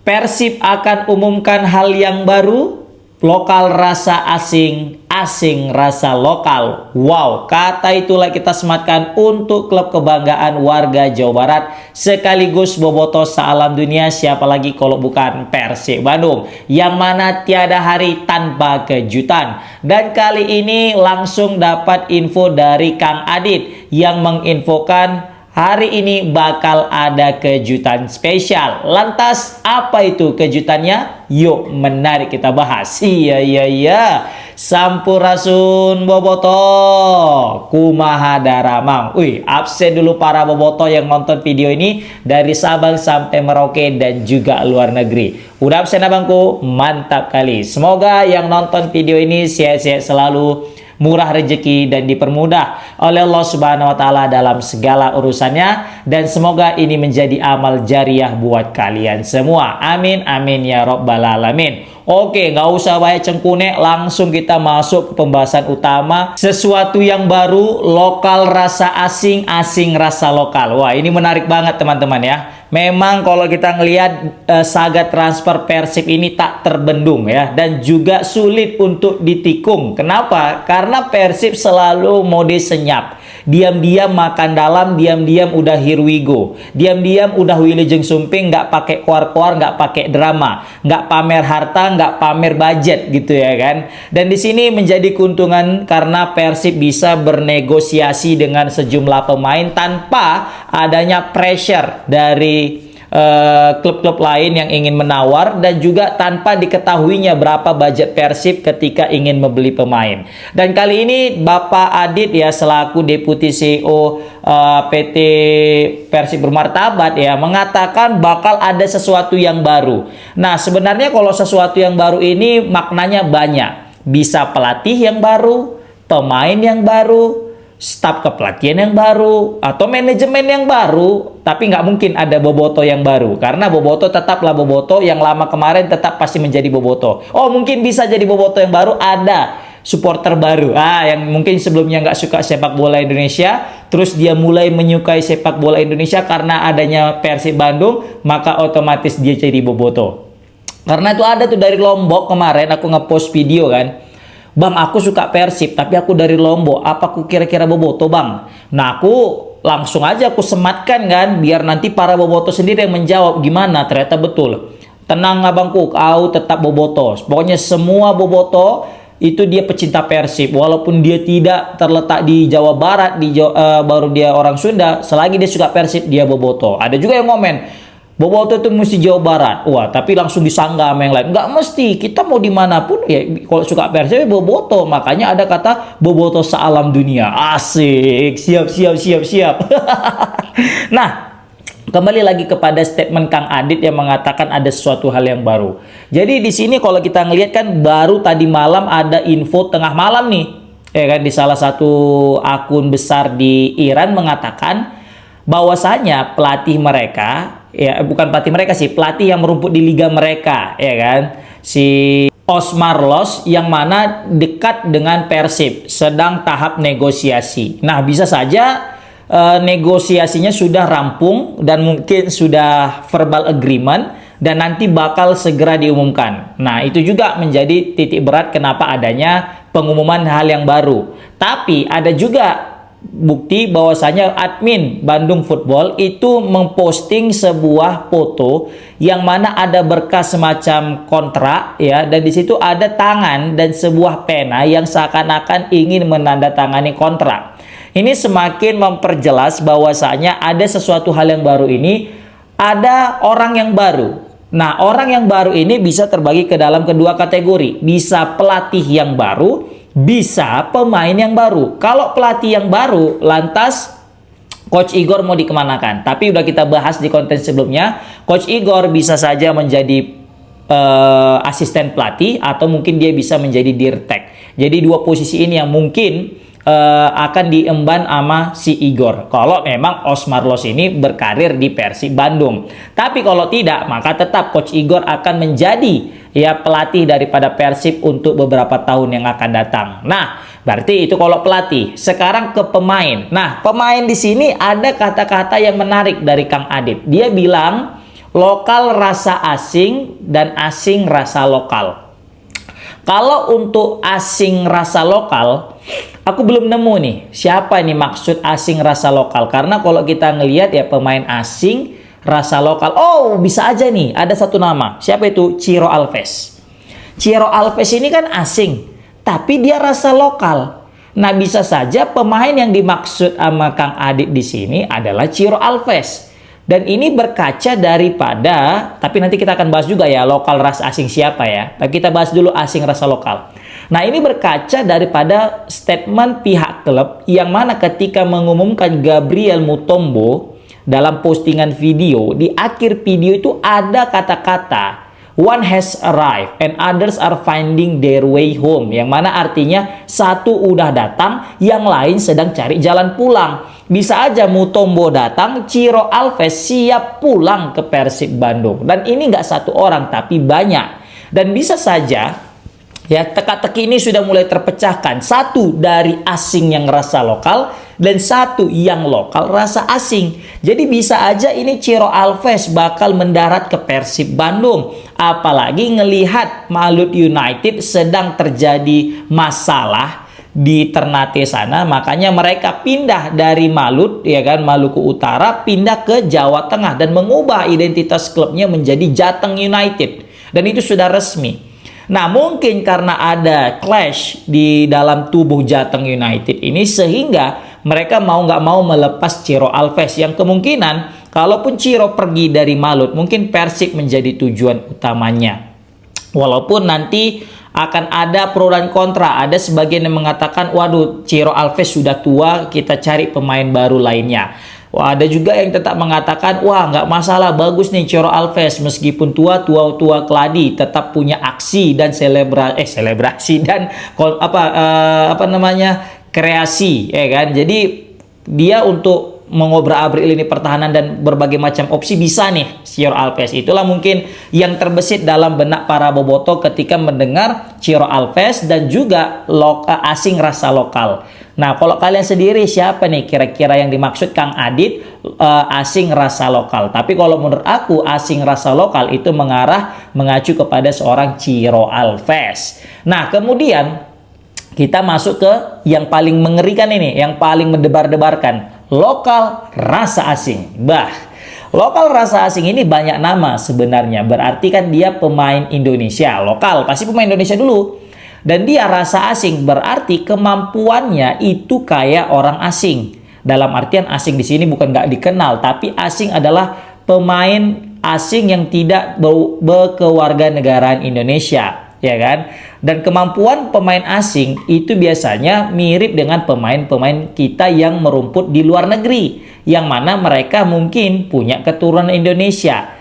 Persib akan umumkan hal yang baru, lokal rasa asing, asing rasa lokal. Wow, kata itulah kita sematkan untuk klub kebanggaan warga Jawa Barat, sekaligus bobotoh sealam dunia, siapa lagi kalau bukan Persib Bandung, yang mana tiada hari tanpa kejutan. Dan kali ini langsung dapat info dari Kang Adit yang menginfokan hari ini bakal ada kejutan spesial. Lantas apa itu kejutannya? Yuk menarik kita bahas. Iya. Sampurasun bobotoh, kumaha daramang. Wih, absen dulu para bobotoh yang nonton video ini dari Sabang sampai Merauke dan juga luar negeri. Udah absen abangku? Mantap kali. Semoga yang nonton video ini sehat-sehat selalu, murah rezeki dan dipermudah oleh Allah Subhanahu wa taala dalam segala urusannya, dan semoga ini menjadi amal jariah buat kalian semua. Amin amin ya rabbal alamin. Oke, nggak usah banyak cengkunek, langsung kita masuk ke pembahasan utama. Sesuatu yang baru, lokal rasa asing, asing rasa lokal. Wah, ini menarik banget teman-teman ya. Memang kalau kita ngelihat saga transfer Persib ini tak terbendung ya, dan juga sulit untuk ditikung. Kenapa? Karena Persib selalu mode senyap. Diam-diam makan dalam, diam-diam udah here we go. Diam-diam udah Wilujeng Sumping, nggak pakai kuar-kuar, nggak pakai drama, nggak pamer harta, nggak pamer budget gitu ya kan. Dan di sini menjadi keuntungan karena Persib bisa bernegosiasi dengan sejumlah pemain tanpa adanya pressure dari klub-klub lain yang ingin menawar, dan juga tanpa diketahuinya berapa budget Persib ketika ingin membeli pemain. Dan kali ini Bapak Adit ya selaku Deputi CEO PT Persib Bermartabat ya mengatakan bakal ada sesuatu yang baru. Nah, sebenarnya kalau sesuatu yang baru ini maknanya banyak. Bisa pelatih yang baru, pemain yang baru, staf kepelatihan yang baru, atau manajemen yang baru. Tapi nggak mungkin ada bobotoh yang baru, karena bobotoh tetaplah bobotoh, yang lama kemarin tetap pasti menjadi bobotoh. Oh, mungkin bisa jadi bobotoh yang baru, ada supporter baru yang mungkin sebelumnya nggak suka sepak bola Indonesia, terus dia mulai menyukai sepak bola Indonesia karena adanya Persib Bandung, maka otomatis dia jadi bobotoh. Karena itu ada tuh dari Lombok kemarin aku ngepost video kan, Bang, aku suka Persib, tapi aku dari Lombok. Apa aku kira-kira bobotoh, Bang? Nah, aku langsung aja aku sematkan kan, biar nanti para bobotoh sendiri yang menjawab gimana. Ternyata betul. Tenang abangku, kau tetap bobotoh. Pokoknya semua bobotoh itu dia pecinta Persib. Walaupun dia tidak terletak di Jawa Barat, baru dia orang Sunda, selagi dia suka Persib, dia bobotoh. Ada juga yang komen, bobotoh itu mesti Jawa Barat. Wah, tapi langsung disanggah sama yang lain. Nggak mesti, kita mau dimanapun ya, kalau suka Persib bobotoh. Makanya ada kata bobotoh sealam dunia. Asik, siap. Nah, kembali lagi kepada statement Kang Adit yang mengatakan ada sesuatu hal yang baru. Jadi di sini kalau kita ngelihat kan, baru tadi malam ada info tengah malam nih, ya kan, di salah satu akun besar di Iran mengatakan bahwasanya pelatih mereka, ya bukan pelatih mereka sih, pelatih yang merumput di liga mereka, ya kan, si Osmar Los, yang mana dekat dengan Persib, sedang tahap negosiasi. Nah, bisa saja negosiasinya sudah rampung dan mungkin sudah verbal agreement, dan nanti bakal segera diumumkan. Nah, itu juga menjadi titik berat kenapa adanya pengumuman hal yang baru. Tapi ada juga bukti bahwasanya admin Bandung Football itu memposting sebuah foto yang mana ada berkas semacam kontrak ya, dan di situ ada tangan dan sebuah pena yang seakan-akan ingin menandatangani kontrak. Ini semakin memperjelas bahwasanya ada sesuatu hal yang baru ini, ada orang yang baru. Nah, orang yang baru ini bisa terbagi ke dalam kedua kategori. Bisa pelatih yang baru, bisa pemain yang baru. Kalau pelatih yang baru, lantas Coach Igor mau dikemanakan? Tapi udah kita bahas di konten sebelumnya, Coach Igor bisa saja menjadi asisten pelatih, atau mungkin dia bisa menjadi dirtek. Jadi dua posisi ini yang mungkin akan diemban sama si Igor kalau memang Osmar Los ini berkarir di Persib Bandung. Tapi kalau tidak, maka tetap Coach Igor akan menjadi ya pelatih daripada Persib untuk beberapa tahun yang akan datang. Nah, berarti itu kalau pelatih. Sekarang ke pemain. Nah, pemain di sini ada kata-kata yang menarik dari Kang Adit. Dia bilang lokal rasa asing dan asing rasa lokal. Kalau untuk asing rasa lokal, aku belum nemu nih siapa nih maksud asing rasa lokal. Karena kalau kita ngelihat ya pemain asing rasa lokal, oh bisa aja nih ada satu nama. Siapa itu? Ciro Alves. Ciro Alves ini kan asing, tapi dia rasa lokal. Nah bisa saja pemain yang dimaksud sama Kang Adit di sini adalah Ciro Alves. Dan ini berkaca daripada, tapi nanti kita akan bahas juga ya lokal rasa asing siapa ya. Tapi kita bahas dulu asing rasa lokal. Nah ini berkaca daripada statement pihak klub yang mana ketika mengumumkan Gabriel Mutombo dalam postingan video, di akhir video itu ada kata-kata one has arrived and others are finding their way home. Yang mana artinya satu udah datang, yang lain sedang cari jalan pulang. Bisa aja Mutombo datang, Ciro Alves siap pulang ke Persib Bandung. Dan ini nggak satu orang, tapi banyak. Dan bisa saja, ya teka-teki ini sudah mulai terpecahkan. Satu dari asing yang rasa lokal, dan satu yang lokal rasa asing. Jadi bisa aja ini Ciro Alves bakal mendarat ke Persib Bandung. Apalagi ngelihat Malut United sedang terjadi masalah di Ternate sana, makanya mereka pindah dari Malut, ya kan, Maluku Utara, pindah ke Jawa Tengah dan mengubah identitas klubnya menjadi Jateng United, dan itu sudah resmi. Nah mungkin karena ada clash di dalam tubuh Jateng United ini sehingga mereka mau nggak mau melepas Ciro Alves, yang kemungkinan kalaupun Ciro pergi dari Malut mungkin Persib menjadi tujuan utamanya. Walaupun nanti akan ada pro dan kontra. Ada sebagian yang mengatakan, waduh Ciro Alves sudah tua, kita cari pemain baru lainnya. Wah, ada juga yang tetap mengatakan, wah nggak masalah, bagus nih Ciro Alves, meskipun tua keladi, tetap punya aksi dan selebrasi dan kreasi, ya kan. Jadi dia untuk mengobrak-abrik lini pertahanan dan berbagai macam opsi bisa nih Ciro Alves. Itulah mungkin yang terbesit dalam benak para boboto ketika mendengar Ciro Alves dan juga asing rasa lokal. Nah kalau kalian sendiri siapa nih kira-kira yang dimaksud Kang Adit asing rasa lokal? Tapi kalau menurut aku asing rasa lokal itu mengacu kepada seorang Ciro Alves. Nah kemudian kita masuk ke yang paling mengerikan ini, yang paling mendebar-debarkan. Lokal rasa asing. Lokal rasa asing ini banyak nama sebenarnya. Berarti kan dia pemain Indonesia. Lokal, pasti pemain Indonesia dulu. Dan dia rasa asing, berarti kemampuannya itu kayak orang asing. Dalam artian asing di sini bukan nggak dikenal, tapi asing adalah pemain asing yang tidak berkewarganegaraan Indonesia, ya kan? Dan kemampuan pemain asing itu biasanya mirip dengan pemain-pemain kita yang merumput di luar negeri, yang mana mereka mungkin punya keturunan Indonesia.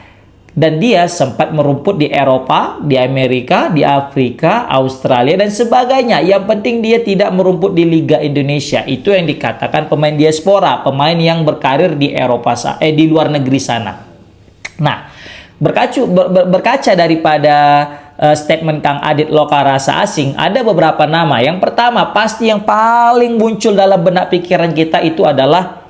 Dan dia sempat merumput di Eropa, di Amerika, di Afrika, Australia, dan sebagainya. Yang penting dia tidak merumput di Liga Indonesia. Itu yang dikatakan pemain diaspora, pemain yang berkarir di Eropa, di luar negeri sana. Nah, berkaca daripada statement Kang Adit lokal rasa asing, ada beberapa nama. Yang pertama, pasti yang paling muncul dalam benak pikiran kita itu adalah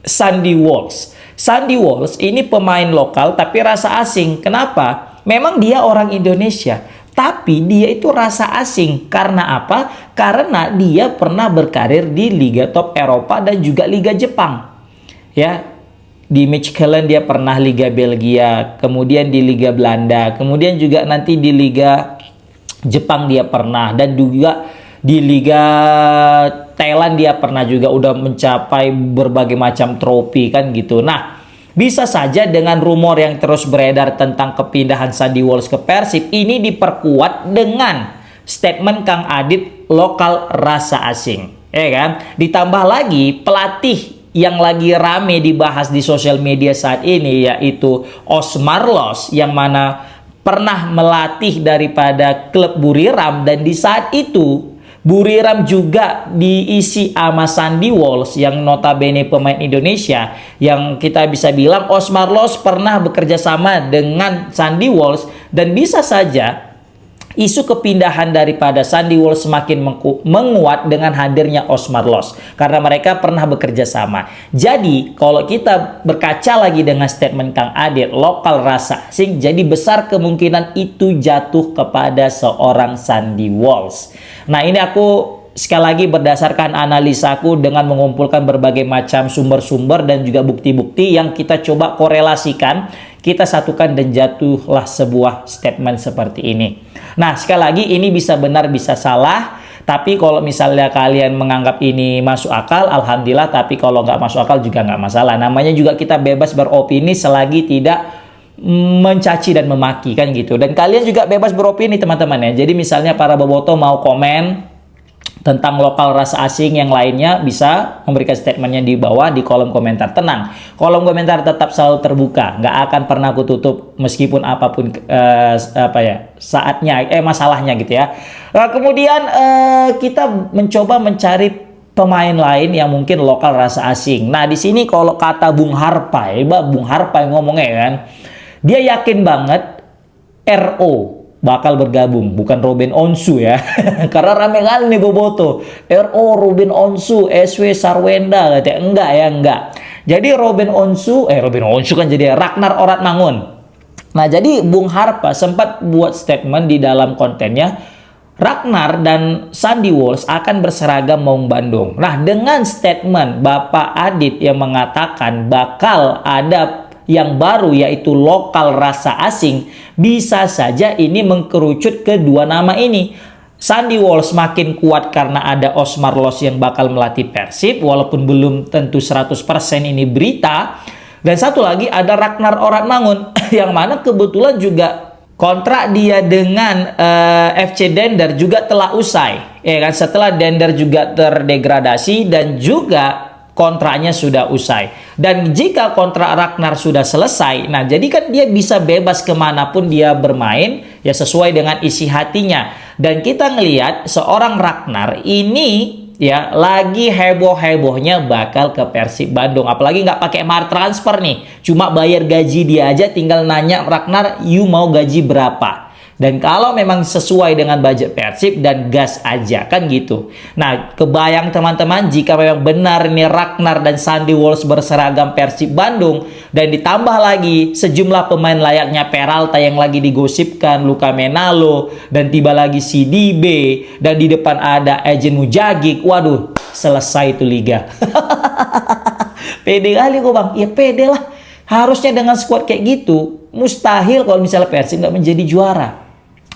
Sandy Walsh. Sandy Walsh ini pemain lokal tapi rasa asing. Kenapa? Memang dia orang Indonesia, tapi dia itu rasa asing. Karena apa? Karena dia pernah berkarir di Liga Top Eropa dan juga Liga Jepang. Ya, di Mechelen dia pernah Liga Belgia, kemudian di Liga Belanda, kemudian juga nanti di Liga Jepang dia pernah, dan juga di Liga Thailand dia pernah juga, udah mencapai berbagai macam trofi kan gitu. Nah, bisa saja dengan rumor yang terus beredar tentang kepindahan Sandy Walsh ke Persib ini diperkuat dengan statement Kang Adit lokal rasa asing, ya kan? Ditambah lagi pelatih yang lagi rame dibahas di sosial media saat ini, yaitu Osmar Loss, yang mana pernah melatih daripada klub Buriram, dan di saat itu Buriram juga diisi sama Sandy Walsh yang notabene pemain Indonesia, yang kita bisa bilang Osmar Loss pernah bekerja sama dengan Sandy Walsh. Dan bisa saja Isu kepindahan daripada Sandy Walsh semakin menguat dengan hadirnya Osmar Loss karena mereka pernah bekerja sama. Jadi kalau kita berkaca lagi dengan statement Kang Adit, lokal rasa asing, jadi besar kemungkinan itu jatuh kepada seorang Sandy Walsh. Nah, ini aku sekali lagi berdasarkan analisaku dengan mengumpulkan berbagai macam sumber-sumber dan juga bukti-bukti yang kita coba korelasikan, kita satukan dan jatuhlah sebuah statement seperti ini. Nah, sekali lagi ini bisa benar bisa salah, tapi kalau misalnya kalian menganggap ini masuk akal, alhamdulillah, tapi kalau nggak masuk akal juga nggak masalah. Namanya juga kita bebas beropini selagi tidak mencaci dan memaki kan gitu. Dan kalian juga bebas beropini teman-teman ya. Jadi misalnya para boboto mau komen tentang lokal rasa asing yang lainnya, bisa memberikan statementnya di bawah di kolom komentar. Tenang, kolom komentar tetap selalu terbuka, nggak akan pernah aku tutup meskipun apapun saatnya masalahnya gitu ya. Kemudian kita mencoba mencari pemain lain yang mungkin lokal rasa asing. Nah, di sini kalau kata Bung Harpai ngomongnya kan, dia yakin banget RO bakal bergabung, bukan Robin Onsu ya. Karena rame kali nih boboto. RO Robin Onsu, SW Sarwenda katanya. Enggak. Jadi Robin Onsu kan jadi Ragnar Oratmangun. Nah, jadi Bung Harpa sempat buat statement di dalam kontennya, Ragnar dan Sandy Walsh akan berseragam Maung Bandung. Nah, dengan statement Bapak Adit yang mengatakan bakal ada yang baru yaitu lokal rasa asing, bisa saja ini mengkerucut ke dua nama ini. Sandy Walsh makin kuat karena ada Osmar Loss yang bakal melatih Persib, walaupun belum tentu 100% ini berita. Dan satu lagi ada Ragnar Oratmangun yang mana kebetulan juga kontrak dia dengan FC Dender juga telah usai, ya kan, setelah Dender juga terdegradasi dan juga kontraknya sudah usai. Dan jika kontrak Ragnar sudah selesai, nah jadi kan dia bisa bebas kemanapun dia bermain, ya sesuai dengan isi hatinya. Dan kita ngelihat seorang Ragnar ini ya lagi heboh-hebohnya bakal ke Persib Bandung. Apalagi nggak pakai mahar transfer nih, cuma bayar gaji dia aja, tinggal nanya Ragnar, you mau gaji berapa? Dan kalau memang sesuai dengan budget Persib dan gas aja kan gitu. Nah, kebayang teman-teman jika memang benar ini Ragnar dan Sandy Walsh berseragam Persib Bandung dan ditambah lagi sejumlah pemain layaknya Peralta yang lagi digosipkan, Luka Menalo, dan tiba lagi si DB, dan di depan ada Ejen Mujagik. Waduh, selesai itu liga. Pede kali kok bang. Ya pede lah. Harusnya dengan squad kayak gitu mustahil kalau misalnya Persib nggak menjadi juara.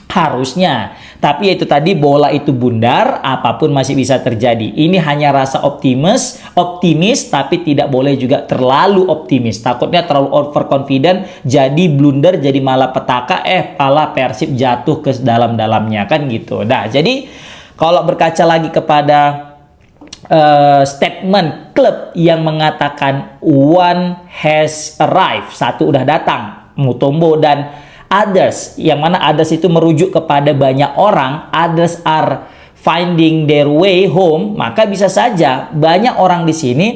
Harusnya, tapi itu tadi bola itu bundar, apapun masih bisa terjadi. Ini hanya rasa optimis, tapi tidak boleh juga terlalu optimis. Takutnya terlalu overconfident, jadi blunder, jadi malapetaka, pala Persib jatuh ke dalam-dalamnya kan gitu. Nah, jadi kalau berkaca lagi kepada statement klub yang mengatakan one has arrived, satu udah datang, Mutombo dan others, yang mana others itu merujuk kepada banyak orang, others are finding their way home, maka bisa saja banyak orang di sini.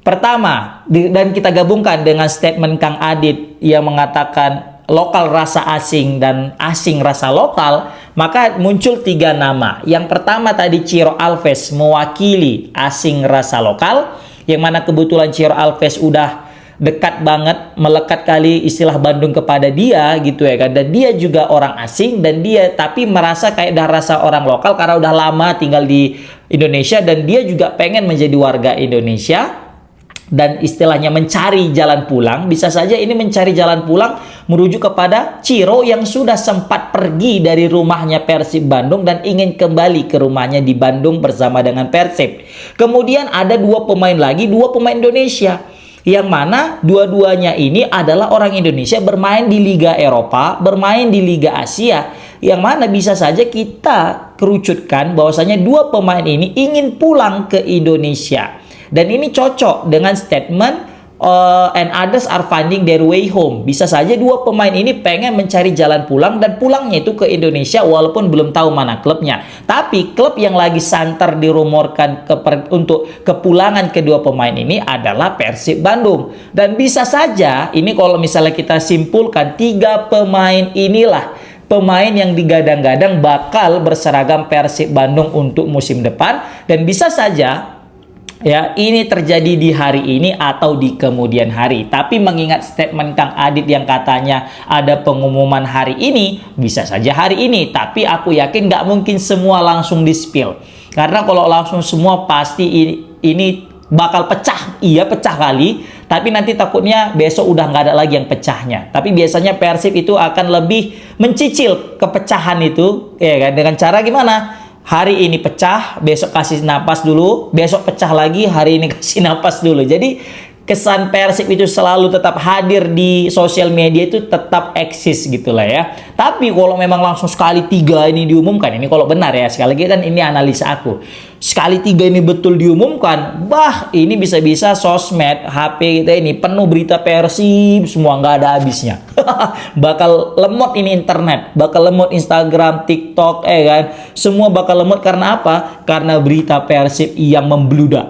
Pertama, dan kita gabungkan dengan statement Kang Adit yang mengatakan lokal rasa asing dan asing rasa lokal, maka muncul tiga nama. Yang pertama tadi Ciro Alves mewakili asing rasa lokal, yang mana kebetulan Ciro Alves udah dekat banget, melekat kali istilah Bandung kepada dia gitu ya kan. Dan dia juga orang asing dan dia tapi merasa kayak dah rasa orang lokal karena udah lama tinggal di Indonesia dan dia juga pengen menjadi warga Indonesia. Dan istilahnya mencari jalan pulang, bisa saja ini mencari jalan pulang merujuk kepada Ciro yang sudah sempat pergi dari rumahnya Persib Bandung dan ingin kembali ke rumahnya di Bandung bersama dengan Persib. Kemudian ada dua pemain lagi, dua pemain Indonesia, yang mana dua-duanya ini adalah orang Indonesia bermain di Liga Eropa, bermain di Liga Asia, yang mana bisa saja kita kerucutkan bahwasanya dua pemain ini ingin pulang ke Indonesia. Dan ini cocok dengan statement and others are finding their way home. Bisa saja dua pemain ini pengen mencari jalan pulang dan pulangnya itu ke Indonesia walaupun belum tahu mana klubnya. Tapi klub yang lagi santer dirumorkan untuk kepulangan kedua pemain ini adalah Persib Bandung. Dan bisa saja ini kalau misalnya kita simpulkan tiga pemain inilah pemain yang digadang-gadang bakal berseragam Persib Bandung untuk musim depan, dan bisa saja ya ini terjadi di hari ini atau di kemudian hari. Tapi mengingat statement Kang Adit yang katanya ada pengumuman hari ini, bisa saja hari ini. Tapi aku yakin nggak mungkin semua langsung di-spill, karena kalau langsung semua pasti ini bakal pecah. Iya, pecah kali. Tapi nanti takutnya besok udah nggak ada lagi yang pecahnya. Tapi biasanya Persib itu akan lebih mencicil kepecahan itu, ya kan? Dengan cara gimana? Hari ini pecah, besok kasih napas dulu, besok pecah lagi, hari ini kasih napas dulu. Jadi kesan Persib itu selalu tetap hadir di sosial media itu tetap eksis gitulah ya. Tapi kalau memang langsung sekali 3 ini diumumkan, ini kalau benar ya, sekali lagi kan ini analisa aku. Sekali 3 ini betul diumumkan, bah ini bisa-bisa sosmed, HP kita ini penuh berita Persib, semua nggak ada habisnya. Bakal lemot ini internet, bakal lemot Instagram, TikTok, kan. Semua bakal lemot karena apa? Karena berita Persib yang membludak.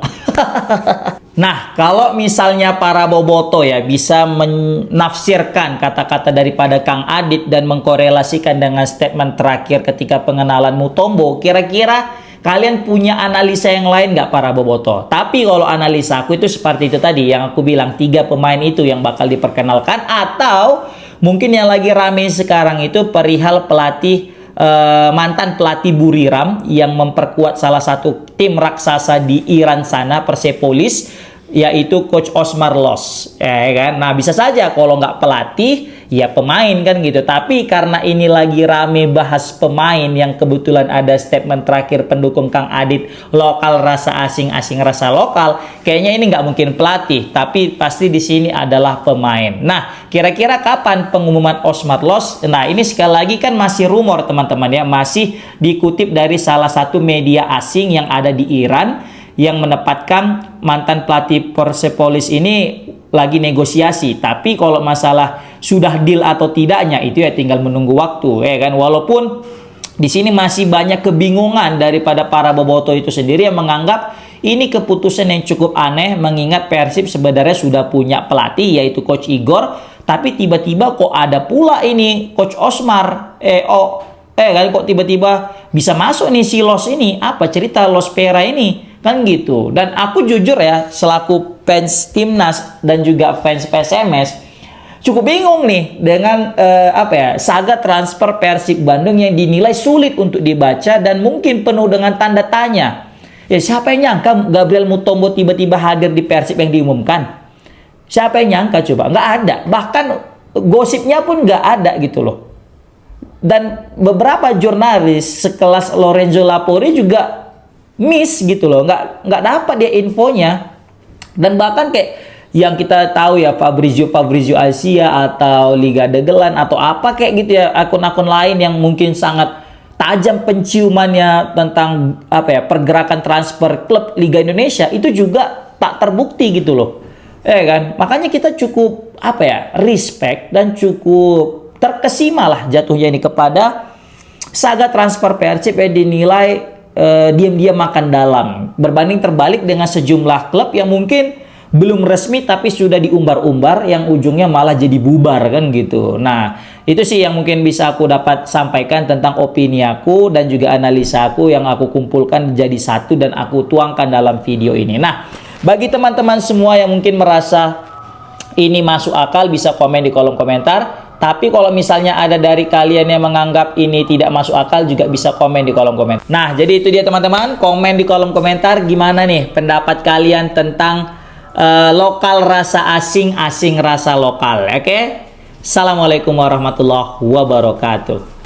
Nah, kalau misalnya para boboto ya bisa menafsirkan kata-kata daripada Kang Adit dan mengkorelasikan dengan statement terakhir ketika pengenalan Mutombo, kira-kira kalian punya analisa yang lain nggak para boboto? Tapi kalau analisa aku itu seperti itu tadi, yang aku bilang 3 pemain itu yang bakal diperkenalkan, atau mungkin yang lagi rame sekarang itu perihal pelatih mantan pelatih Buriram yang memperkuat salah satu tim raksasa di Iran sana, Persepolis, yaitu Coach Osmar Los, ya kan? Nah, bisa saja kalau nggak pelatih, ya pemain kan gitu. Tapi karena ini lagi rame bahas pemain, yang kebetulan ada statement terakhir pendukung Kang Adit, lokal rasa asing, asing rasa lokal, kayaknya ini nggak mungkin pelatih, tapi pasti di sini adalah pemain. Nah, kira-kira kapan pengumuman Osmar Los? Nah, ini sekali lagi kan masih rumor teman-teman ya, masih dikutip dari salah satu media asing yang ada di Iran, yang menempatkan mantan pelatih Persepolis ini lagi negosiasi. Tapi kalau masalah sudah deal atau tidaknya itu ya tinggal menunggu waktu, ya kan. Walaupun di sini masih banyak kebingungan daripada para boboto itu sendiri yang menganggap ini keputusan yang cukup aneh, mengingat Persib sebenarnya sudah punya pelatih yaitu Coach Igor, tapi tiba-tiba kok ada pula ini Coach Osmar, kan kok tiba-tiba bisa masuk nih si Los ini, apa cerita Los Pera ini? Kan gitu. Dan aku jujur ya, selaku fans Timnas dan juga fans PSMS, cukup bingung nih dengan saga transfer Persib Bandung yang dinilai sulit untuk dibaca dan mungkin penuh dengan tanda tanya. Ya, siapa yang nyangka Gabriel Mutombo tiba-tiba hadir di Persib yang diumumkan? Siapa yang nyangka coba? Nggak ada. Bahkan gosipnya pun nggak ada gitu loh. Dan beberapa jurnalis sekelas Lorenzo Lapori juga miss gitu loh, nggak dapat dia infonya. Dan bahkan kayak yang kita tahu ya, Fabrizio Asia atau Liga Dagelan atau apa kayak gitu ya, akun-akun lain yang mungkin sangat tajam penciumannya tentang pergerakan transfer klub Liga Indonesia, itu juga tak terbukti gitu loh, kan. Makanya kita cukup respect dan cukup terkesima lah jatuhnya ini kepada saga transfer Persib yang dinilai diam-diam makan dalam, berbanding terbalik dengan sejumlah klub yang mungkin belum resmi tapi sudah diumbar-umbar, yang ujungnya malah jadi bubar kan gitu. Nah, itu sih yang mungkin bisa aku dapat sampaikan tentang opini aku dan juga analisa aku yang aku kumpulkan jadi satu dan aku tuangkan dalam video ini. Nah, bagi teman-teman semua yang mungkin merasa ini masuk akal, bisa komen di kolom komentar. Tapi kalau misalnya ada dari kalian yang menganggap ini tidak masuk akal, juga bisa komen di kolom komentar. Nah, jadi itu dia teman-teman, komen di kolom komentar gimana nih pendapat kalian tentang lokal rasa asing, asing rasa lokal. Oke? Assalamualaikum warahmatullahi wabarakatuh.